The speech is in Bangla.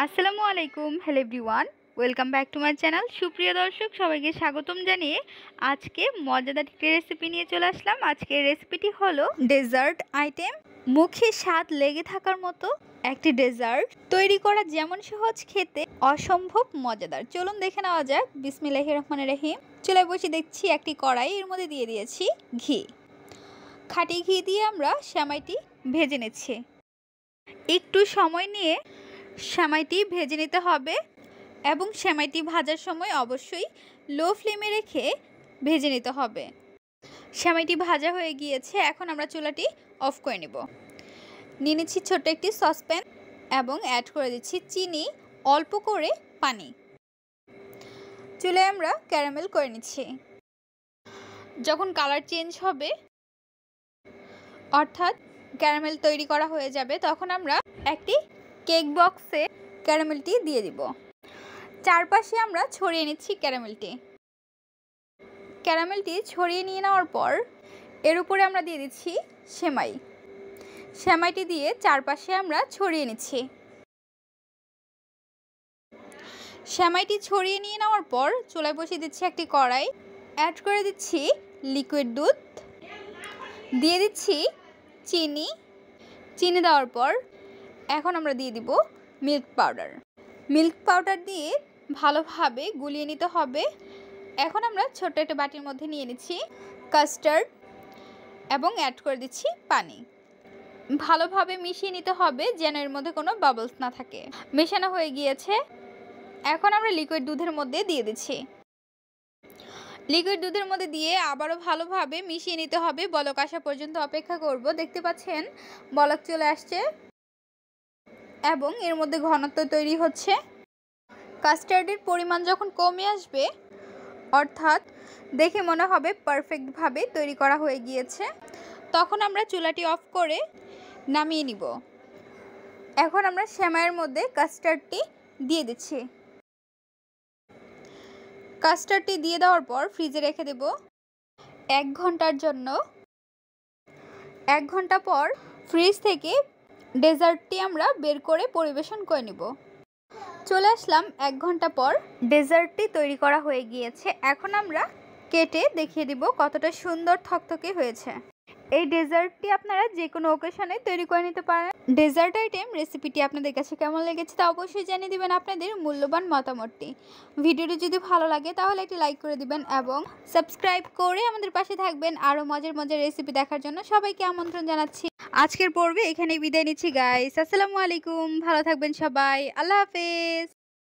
আসসালামু আলাইকুম, hello everyone, welcome back to my channel. সুপ্রিয় দর্শক সবাইকে স্বাগতম জানিয়ে আজকে মজাদার একটি রেসিপি নিয়ে চলে আসলাম। আজকের রেসিপিটি হলো ডেজার্ট আইটেম, মুখে স্বাদ লেগে থাকার মতো একটি ডেজার্ট তৈরি করা যেমন সহজ, খেতে অসম্ভব মজাদার। চলুন দেখে নেওয়া যাক। বিসমিল্লাহির রহমানির রহিম। চুলায় বসে দেখছি একটি কড়াই, এর মধ্যে দিয়ে দিয়েছি ঘি। খাঁটি ঘি দিয়ে আমরা সেমাইটি ভেজে নিচ্ছি। একটু সময় নিয়ে সেমাইটি ভেজে নিতে হবে এবং সেমাইটি ভাজার সময় অবশ্যই লো ফ্লেমে রেখে ভেজে নিতে হবে। সেমাইটি ভাজা হয়ে গিয়েছে, এখন আমরা চুলাটি অফ করে নেব। নিয়ে নিচ্ছি ছোট্ট একটি সসপ্যান এবং অ্যাড করে দিচ্ছি চিনি, অল্প করে পানি। চুলায় আমরা ক্যারামেল করে নিচ্ছি। যখন কালার চেঞ্জ হবে, অর্থাৎ ক্যারামেল তৈরি করা হয়ে যাবে, তখন আমরা একটি কেক বক্সে ক্যারামেলটি দিয়ে দিব। চারপাশে আমরা ছড়িয়ে নিচ্ছি ক্যারামেলটি ছড়িয়ে নিয়ে নেওয়ার পর এর উপরে আমরা দিয়ে দিচ্ছি সেমাইটি দিয়ে চারপাশে আমরা ছড়িয়ে নিচ্ছি। সেমাইটি ছড়িয়ে নিয়ে নেওয়ার পর চুলায় বসিয়ে দিচ্ছি একটি কড়াই, অ্যাড করে দিচ্ছি লিকুইড দুধ, দিয়ে দিচ্ছি চিনি দেওয়ার পর এখন আমরা দিয়ে দিব মিল্ক পাউডার দিয়ে ভালোভাবে গুলিয়ে নিতে হবে। এখন আমরা ছোট্ট একটা বাটির মধ্যে নিয়ে নিচ্ছি কাস্টার্ড এবং অ্যাড করে দিচ্ছি পানি। ভালোভাবে মিশিয়ে নিতে হবে যেন এর মধ্যে কোনো বাবলস না থাকে। মেশানো হয়ে গিয়েছে, এখন আমরা লিকুইড দুধের মধ্যে দিয়ে দিচ্ছি। লিকুইড দুধের মধ্যে দিয়ে আবারও ভালোভাবে মিশিয়ে নিতে হবে। বলক আসা পর্যন্ত অপেক্ষা করব। দেখতে পাচ্ছেন বলক চলে আসছে এবং এর মধ্যে ঘনত্ব তৈরি হচ্ছে। কাস্টার্ডের পরিমাণ যখন কমে আসবে, অর্থাৎ দেখে মনে হবে পারফেক্টভাবে তৈরি করা হয়ে গিয়েছে, তখন আমরা চুলাটি অফ করে নামিয়ে নিব। এখন আমরা সেমাইয়ের মধ্যে কাস্টার্ডটি দিয়ে দিচ্ছি। কাস্টার্ডটি দিয়ে দেওয়ার পর ফ্রিজে রেখে দেব 1 ঘন্টার জন্য। 1 ঘন্টা পর ফ্রিজ থেকে ডেজার্টটি আমরা বের করে পরিবেশন করে নিব। চলে আসলাম 1 ঘন্টা পর, ডেজার্টটি তৈরি করা হয়ে গিয়েছে। এখন আমরা কেটে দেখিয়ে দিব কতটা সুন্দর থকথকে হয়েছে। এই ডেজার্টটি আপনারা যে কোনো ওকেশনে তৈরি করে নিতে পারেন। ডেজার্ট আইটেম রেসিপিটি আপনাদের কাছে কেমন লেগেছে তা অবশ্যই জানিয়ে দিবেন আপনাদের মূল্যবান মতামতটি। ভিডিওটি যদি ভালো লাগে তাহলে একটি লাইক করে দিবেন এবং সাবস্ক্রাইব করে আমাদের পাশে থাকবেন আরও মজার মজার রেসিপি দেখার জন্য। সবাইকে আমন্ত্রণ জানাচ্ছি। আজকের পর্বে এখানেই বিদায় নিচ্ছি গাইস। আসসালামু আলাইকুম, ভালো থাকবেন সবাই, আল্লাহ হাফেজ।